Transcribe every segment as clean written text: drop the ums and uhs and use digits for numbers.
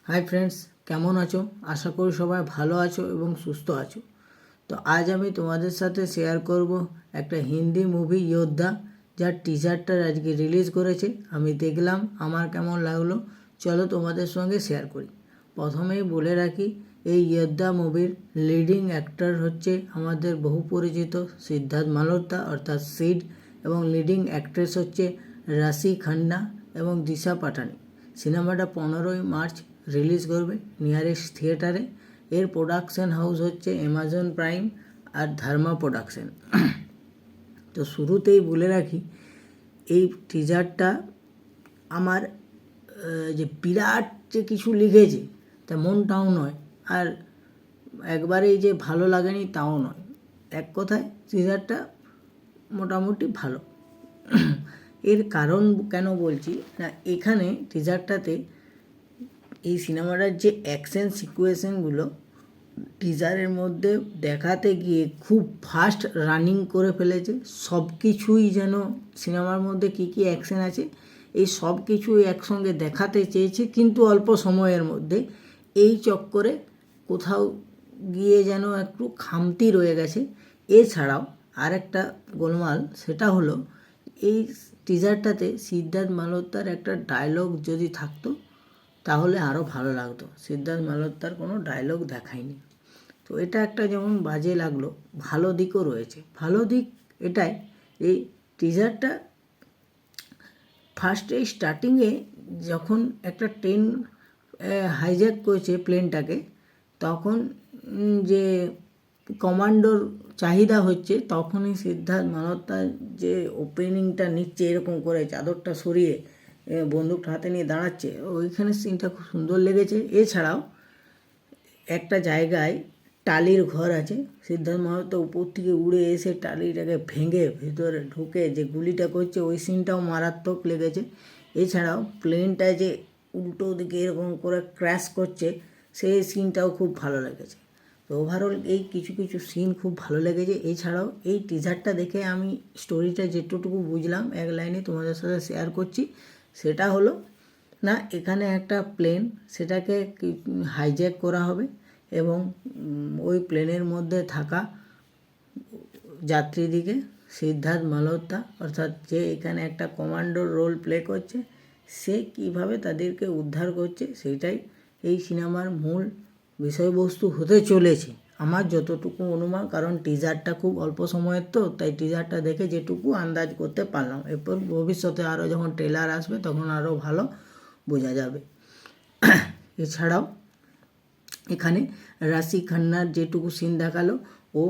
Hi friends, কেমন আছো? আশা করি সবাই ভালো আছো এবং সুস্থ আছো। তো আজ আমি তোমাদের সাথে শেয়ার করব একটা হিন্দি মুভি যোদ্ধা, যার টিজারটা আজকে রিলিজ করেছে। আমি দেখলাম, আমার কেমন লাগলো চলো তোমাদের সঙ্গে শেয়ার করি। প্রথমেই বলে রাখি, এই যোদ্ধা মুভির লিডিং অ্যাক্টর হচ্ছে আমাদের বহু পরিচিত সিদ্ধার্থ মালহোত্রা অর্থাৎ সিড, এবং লিডিং অ্যাক্ট্রেস হচ্ছে রাশি খান্না এবং দিশা পাটানি। সিনেমাটা 15ই মার্চ রিলিজ করবে নিয়ারেস্ট থিয়েটারে। এর প্রোডাকশন হাউস হচ্ছে অ্যামাজন প্রাইম আর ধর্মা প্রোডাকশন। তো শুরুতেই বলে রাখি, এই টিজারটা আমার যে বিরাট যে কিছু লিখেছে তেমনটাও নয়, আর একবারেই যে ভালো লাগেনি তাও নয়। এক কথায় টিজারটা মোটামুটি ভালো। এর কারণ কেন বলছি না, এখানে টিজারটাতে এই সিনেমাটার যে অ্যাকশন সিকুয়েশনগুলো টিজারের মধ্যে দেখাতে গিয়ে খুব ফাস্ট রানিং করে ফেলেছে। সব কিছুই যেন সিনেমার মধ্যে কী কী অ্যাকশন আছে এই সব কিছুই একসঙ্গে দেখাতে চেয়েছে, কিন্তু অল্প সময়ের মধ্যে। এই চক্করে কোথাও গিয়ে যেন একটু খামতি রয়ে গেছে। এছাড়াও আরেকটা গোলমাল, সেটা হলো এই টিজারটাতে সিদ্ধার্থ মালহোত্রার একটা ডায়লগ যদি থাকতো তাহলে আরও ভালো লাগতো। সিদ্ধার্থ মালহোত্রার কোনো ডায়লগ দেখায়নি, তো এটা একটা যেমন বাজে লাগলো। ভালো দিকও রয়েছে। ভালো দিক এটাই, এই টিজারটা ফার্স্টে স্টার্টিংয়ে যখন একটা ট্রেন হাইজ্যাক করেছে প্লেনটাকে, তখন যে কমান্ডোর চাহিদা হচ্ছে, তখনই সিদ্ধার্থ মালহোত্রা যে ওপেনিংটা নিচ্ছে এরকম করে চাদরটা সরিয়ে বন্দুকটা হাতে নিয়ে দাঁড়াচ্ছে, ওইখানে সিনটা খুব সুন্দর লেগেছে। এছাড়াও একটা জায়গায় টালির ঘর আছে, সিদ্ধার্থ মালহোত্রা উপর থেকে উড়ে এসে টালিটাকে ভেঙে ভিতরে ঢুকে যে গুলিটা করছে, ওই সিনটাও মারাত্মক লেগেছে। এছাড়াও প্লেনটা যে উল্টো দিকে এরকম করে ক্র্যাশ করছে, সেই সিনটাও খুব ভালো লেগেছে। তো ওভারঅল এই কিছু কিছু সিন খুব ভালো লেগেছে। এছাড়াও এই টিজারটা দেখে আমি স্টোরিটা যেটুকু বুঝলাম এক লাইনে তোমাদের সাথে শেয়ার করছি। সেটা হলো না, এখানে একটা প্লেন, সেটাকে হাইজ্যাক করা হবে এবং ওই প্লেনের মধ্যে থাকা যাত্রীদিকে সিদ্ধার্থ মালহোত্রা অর্থাৎ যে এখানে একটা কমান্ডোর রোল প্লে করছে, সে কীভাবে তাদেরকে উদ্ধার করছে, সেইটাই এই সিনেমার মূল বিষয়বস্তু হতে চলেছে আমার যতটুকু অনুমান। কারণ টিজারটা খুব অল্প সময়ের, তো তাই টিজারটা দেখে যেটুকু আন্দাজ করতে পারলাম। এরপর ভবিষ্যতে আরও যখন ট্রেলার আসবে তখন আরও ভালো বোঝা যাবে। এছাড়াও এখানে রাশি খান্নার যেটুকু সিন দেখালো, ও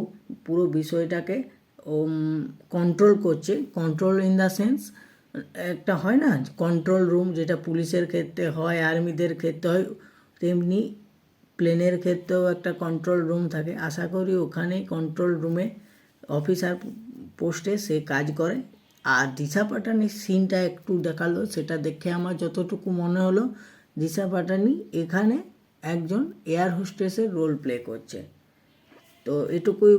পুরো বিষয়টাকে কন্ট্রোল করছে। কন্ট্রোল ইন দ্য সেন্স, একটা হয় না কন্ট্রোল রুম, যেটা পুলিশের ক্ষেত্রে হয়, আর্মিদের ক্ষেত্রে হয়, তেমনি প্লেনের ক্ষেত্রেও একটা কন্ট্রোল রুম থাকে। আশা করি ওখানেই কন্ট্রোল রুমে অফিসার পোস্টে সে কাজ করে। আর দিশা পাটানির সিনটা একটু দেখালো, সেটা দেখে আমার যতটুকু মনে হলো দিশা পাটানি এখানে একজন এয়ার হোস্টেসের রোল প্লে করছে। তো এটুকুই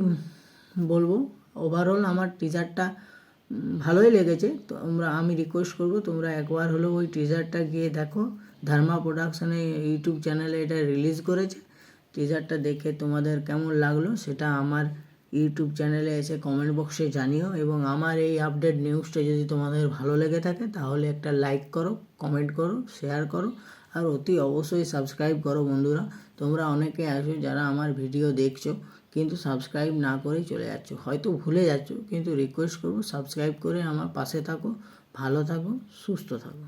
বলবো। ওভারঅল আমার টিজারটা ভালোই লেগেছে। তো আমি রিকোয়েস্ট করব তোমরা একবার হলেও ওই টিজারটা গিয়ে দেখো। ধর্মা প্রোডাকশানে ইউটিউব চ্যানেলে এটা রিলিজ করেছে। টিজারটা দেখে তোমাদের কেমন লাগলো সেটা আমার ইউটিউব চ্যানেলে এসে কমেন্ট বক্সে জানিও, এবং আমার এই আপডেট নিউজটা যদি তোমাদের ভালো লেগে থাকে তাহলে একটা লাইক করো, কমেন্ট করো, শেয়ার করো, আর অতি অবশ্যই সাবস্ক্রাইব করো। বন্ধুরা, তোমরা অনেকে আছো যারা আমার ভিডিও দেখছো কিন্তু সাবস্ক্রাইব না করেই চলে যাচ্ছ, হয়তো ভুলে যাচ্ছ, কিন্তু রিকোয়েস্ট করবো সাবস্ক্রাইব করে আমার পাশে থাকো। ভালো থাকো, সুস্থ থাকো।